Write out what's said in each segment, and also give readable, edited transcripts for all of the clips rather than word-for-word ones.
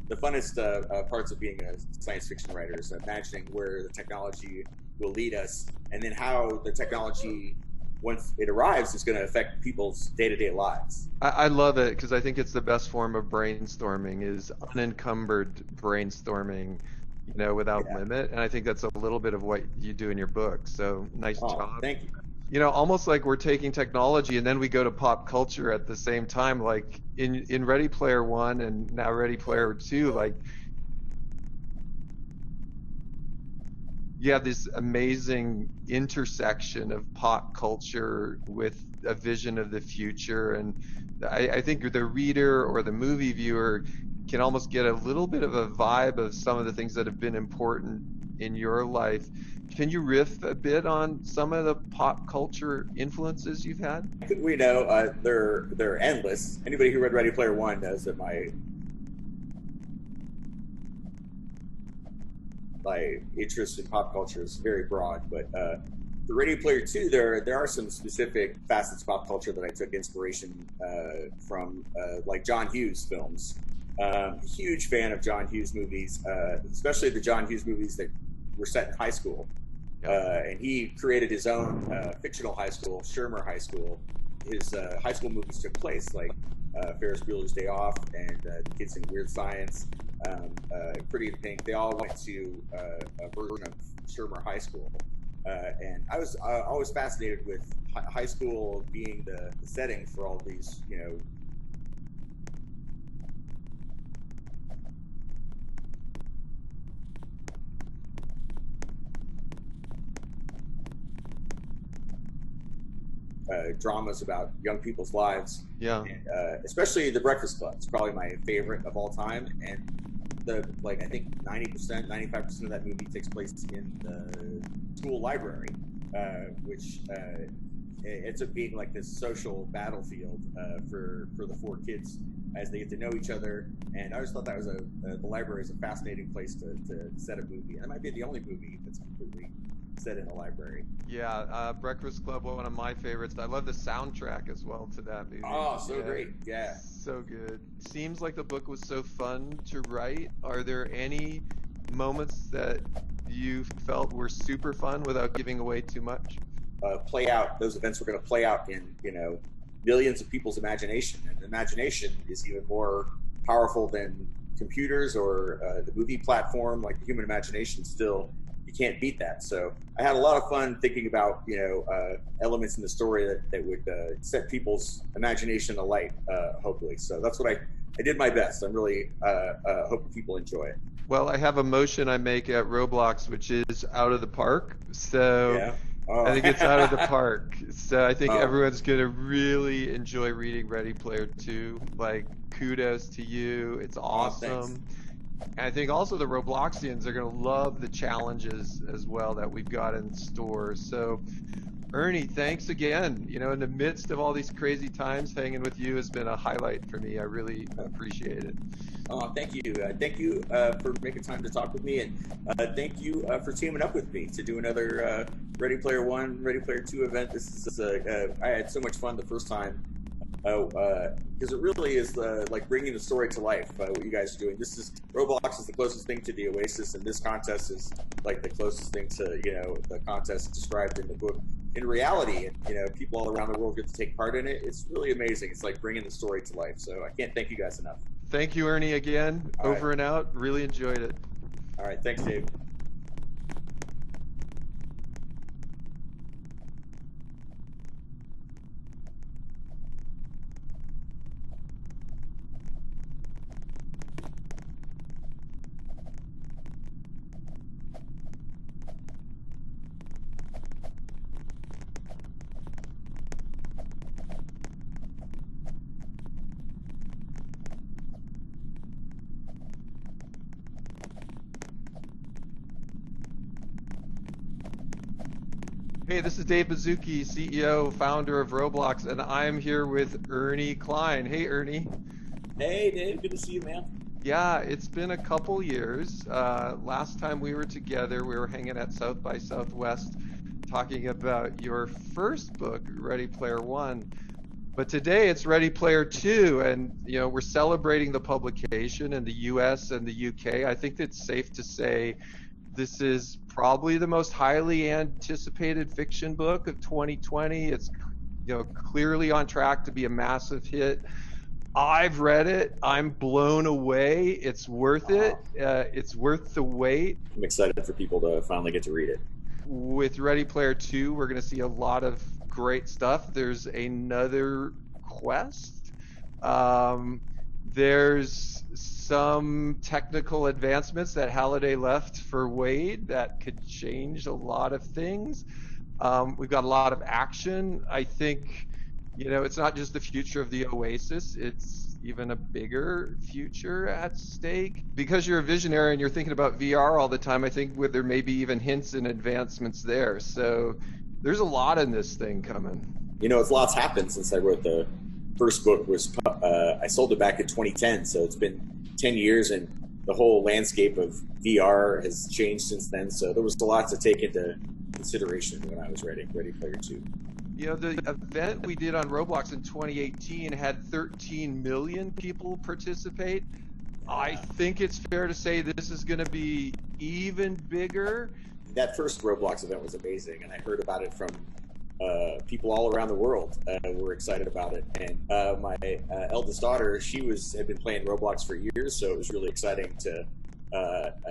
the funnest parts of being a science fiction writer is imagining where the technology will lead us, and then how the technology, once it arrives, is going to affect people's day-to-day lives. I love it because I think it's the best form of brainstorming is unencumbered brainstorming, without Yeah. limit. And I think that's a little bit of what you do in your book. So nice Oh, job. thank you. Almost like we're taking technology and then we go to pop culture at the same time, like in Ready Player One and now Ready Player Two, like you have this amazing intersection of pop culture with a vision of the future. And I think the reader or the movie viewer can almost get a little bit of a vibe of some of the things that have been important in your life. Can you riff a bit on some of the pop culture influences you've had? We know they're endless. Anybody who read Ready Player One knows that my interest in pop culture is very broad. But for Ready Player Two, there are some specific facets of pop culture that I took inspiration from, like John Hughes films. Huge fan of John Hughes movies, especially the John Hughes movies that were set in high school. And he created his own fictional high school, Shermer High School. His high school movies took place, like Ferris Bueller's Day Off and Kids in Weird Science, Pretty in Pink. They all went to a version of Shermer High School. And I was always fascinated with high school being the setting for all these, dramas about young people's lives. Yeah. And, especially The Breakfast Club. It's probably my favorite of all time. And I think 90%, 95% of that movie takes place in the school library, which ends up being like this social battlefield for the four kids as they get to know each other. And I always thought that was the library is a fascinating place to set a movie. And it might be the only movie that's completely set in a library. Yeah, Breakfast Club, one of my favorites. I love the soundtrack as well to that movie. Oh, so great. Yeah. So good. Seems like the book was so fun to write. Are there any moments that you felt were super fun without giving away too much? Play out. Those events were going to play out in, millions of people's imagination. And imagination is even more powerful than computers or the movie platform. Like the human imagination still, you can't beat that. So I had a lot of fun thinking about, elements in the story that would set people's imagination alight, hopefully. So that's what I did my best. I'm really hoping people enjoy it. Well, I have a motion I make at Roblox, which is out of the park. So Yeah. Oh. I think it's out of the park. So I think everyone's going to really enjoy reading Ready Player 2. Like, kudos to you. It's awesome. And I think also the Robloxians are going to love the challenges as well that we've got in store. So, Ernie, thanks again. In the midst of all these crazy times, hanging with you has been a highlight for me. I really appreciate it. Thank you. Thank you for making time to talk with me. And thank you for teaming up with me to do another Ready Player One, Ready Player Two event. This is I had so much fun the first time. Because it really is like bringing the story to life. What you guys are doing. Roblox is the closest thing to the Oasis, and this contest is like the closest thing to the contest described in the book in reality. And people all around the world get to take part in it. It's really amazing. It's like bringing the story to life. So I can't thank you guys enough. Thank you, Ernie, again. Over and out. Really enjoyed it. All right, thanks, Dave. Hey, this is Dave Bazuki, CEO, founder of Roblox, and I'm here with Ernie Klein. Hey, Ernie. Hey, Dave. Good to see you, man. Yeah, it's been a couple years. Last time we were together, we were hanging at South by Southwest talking about your first book, Ready Player One. But today it's Ready Player 2, and we're celebrating the publication in the US and the UK. I think it's safe to say this is probably the most highly anticipated fiction book of 2020. It's clearly on track to be a massive hit. I've read it. I'm blown away. It's worth it. It's worth the wait. I'm excited for people to finally get to read it. With Ready Player 2, we're going to see a lot of great stuff. There's another quest. There's some technical advancements that Halliday left for Wade that could change a lot of things. We've got a lot of action. I think, it's not just the future of the Oasis, it's even a bigger future at stake. Because you're a visionary and you're thinking about VR all the time, I think there may be even hints and advancements there. So there's a lot in this thing coming. It's lots happened since I wrote the first book. I sold it back in 2010, so it's been 10 years, and the whole landscape of VR has changed since then. So there was a lot to take into consideration when I was writing Ready Player 2. The event we did on Roblox in 2018 had 13 million people participate. I think it's fair to say this is going to be even bigger. That first Roblox event was amazing, and I heard about it from people all around the world were excited about it. And my eldest daughter, had been playing Roblox for years, so it was really exciting to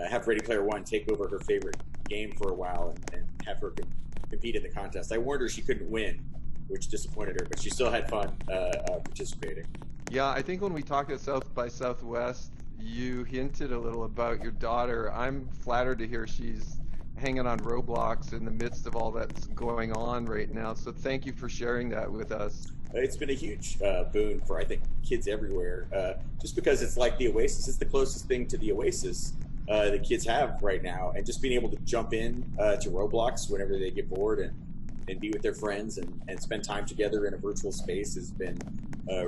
have Ready Player One take over her favorite game for a while and have her compete in the contest. I warned her she couldn't win, which disappointed her, but she still had fun participating. Yeah, I think when we talked at South by Southwest, you hinted a little about your daughter. I'm flattered to hear she's hanging on Roblox in the midst of all that's going on right now. So thank you for sharing that with us. It's been a huge boon for, I think, kids everywhere. Just because it's like the Oasis, it's the closest thing to the Oasis that kids have right now. And just being able to jump in to Roblox whenever they get bored and be with their friends and spend time together in a virtual space has been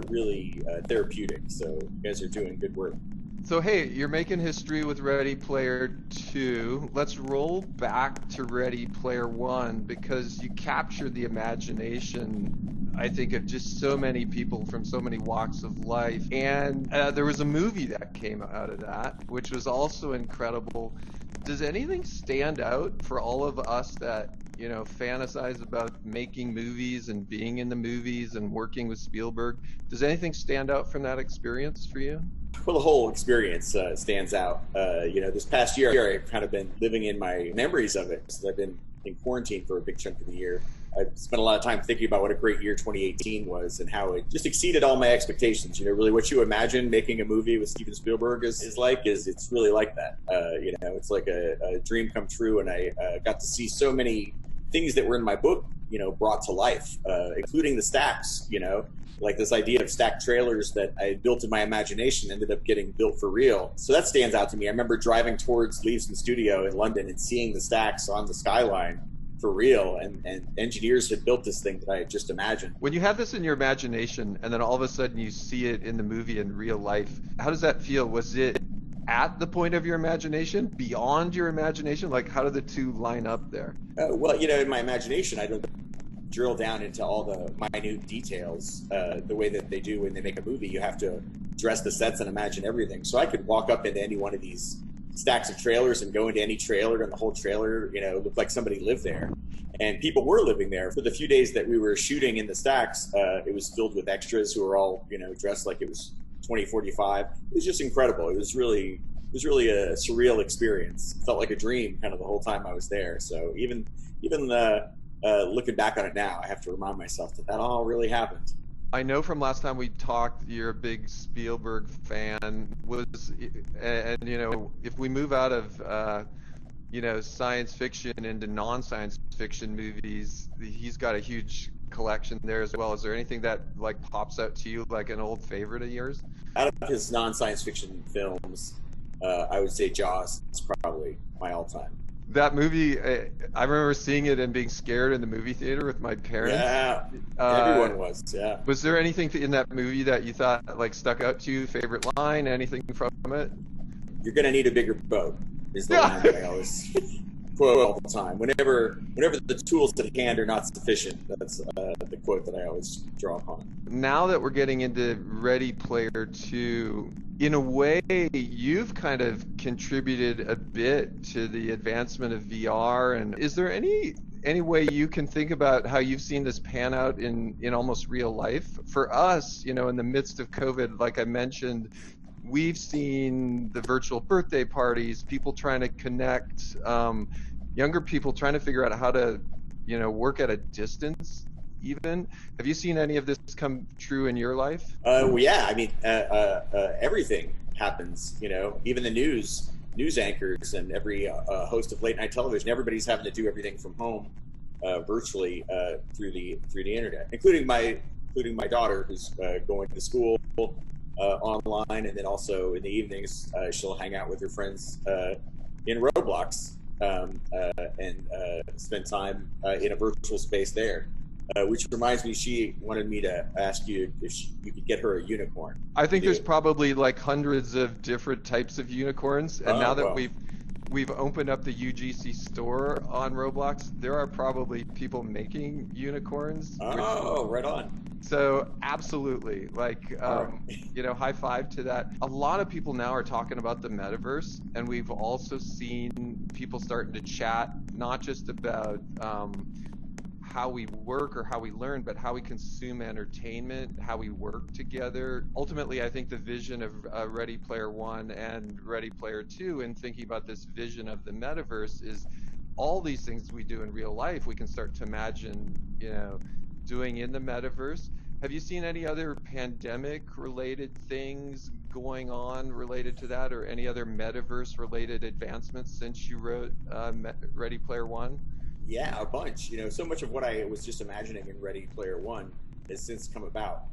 really therapeutic. So you guys are doing good work. So hey, you're making history with Ready Player 2. Let's roll back to Ready Player 1 because you captured the imagination, I think, of just so many people from so many walks of life. And there was a movie that came out of that, which was also incredible. Does anything stand out for all of us that, fantasize about making movies and being in the movies and working with Spielberg? Does anything stand out from that experience for you? Well, the whole experience stands out. This past year, I've kind of been living in my memories of it since I've been in quarantine for a big chunk of the year. I've spent a lot of time thinking about what a great year 2018 was and how it just exceeded all my expectations. Really what you imagine making a movie with Steven Spielberg is it's really like that. It's like a dream come true, and I got to see so many things that were in my book, brought to life, including the stacks, like this idea of stacked trailers that I had built in my imagination ended up getting built for real. So that stands out to me. I remember driving towards Leavesden Studio in London and seeing the stacks on the skyline for real, and engineers had built this thing that I had just imagined. When you have this in your imagination and then all of a sudden you see it in the movie in real life, how does that feel? Was it at the point of your imagination, beyond your imagination? Like, how do the two line up there? Well, in my imagination, I don't drill down into all the minute details the way that they do when they make a movie. You have to dress the sets and imagine everything. So I could walk up into any one of these stacks of trailers and go into any trailer, and the whole trailer, looked like somebody lived there. And people were living there. For the few days that we were shooting in the stacks, it was filled with extras who were all, dressed like it was 2045. It was just incredible. It was really a surreal experience. It felt like a dream kind of the whole time I was there. So even looking back on it now, I have to remind myself that all really happened. I know from last time we talked, you're a big Spielberg fan. And if we move out of science fiction into non-science fiction movies, he's got a huge collection there as well. Is there anything that pops out to you like an old favorite of yours? Out of his non-science fiction films, I would say Jaws is probably my all-time. That movie, I remember seeing it and being scared in the movie theater with my parents. Yeah, everyone was, yeah. Was there anything in that movie that you thought stuck out to you? Favorite line, anything from it? You're going to need a bigger boat is the line that I always... quote all the time. Whenever the tools at hand are not sufficient, that's the quote that I always draw upon. Now that we're getting into Ready Player 2, in a way, you've kind of contributed a bit to the advancement of VR. And is there any way you can think about how you've seen this pan out in almost real life? For us, in the midst of COVID, like I mentioned, we've seen the virtual birthday parties, people trying to connect, younger people trying to figure out how to, work at a distance even. Have you seen any of this come true in your life? Well, yeah, I mean, everything happens, even the news anchors and every host of late night television, everybody's having to do everything from home virtually through the internet, including my daughter who's going to school online, and then also in the evenings she'll hang out with her friends in Roblox and spend time in a virtual space there. Which reminds me, she wanted me to ask you if you could get her a unicorn. I think there's probably like hundreds of different types of unicorns, and now that we've opened up the UGC store on Roblox, there are probably people making unicorns. Oh, right on. So absolutely, like, high five to that. A lot of people now are talking about the metaverse, and we've also seen people starting to chat, not just about how we work or how we learn, but how we consume entertainment, how we work together. Ultimately, I think the vision of Ready Player One and Ready Player Two, and thinking about this vision of the metaverse, is all these things we do in real life, we can start to imagine, doing in the metaverse. Have you seen any other pandemic-related things going on related to that, or any other metaverse-related advancements since you wrote Ready Player One? Yeah, a bunch. So much of what I was just imagining in Ready Player One has since come about.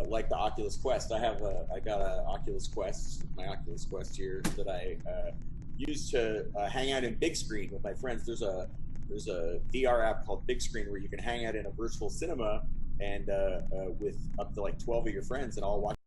Like the Oculus Quest, I got a Oculus Quest, my Oculus Quest here, that I use to hang out in big screen with my friends. There's a VR app called Big Screen where you can hang out in a virtual cinema and with up to like 12 of your friends and all watch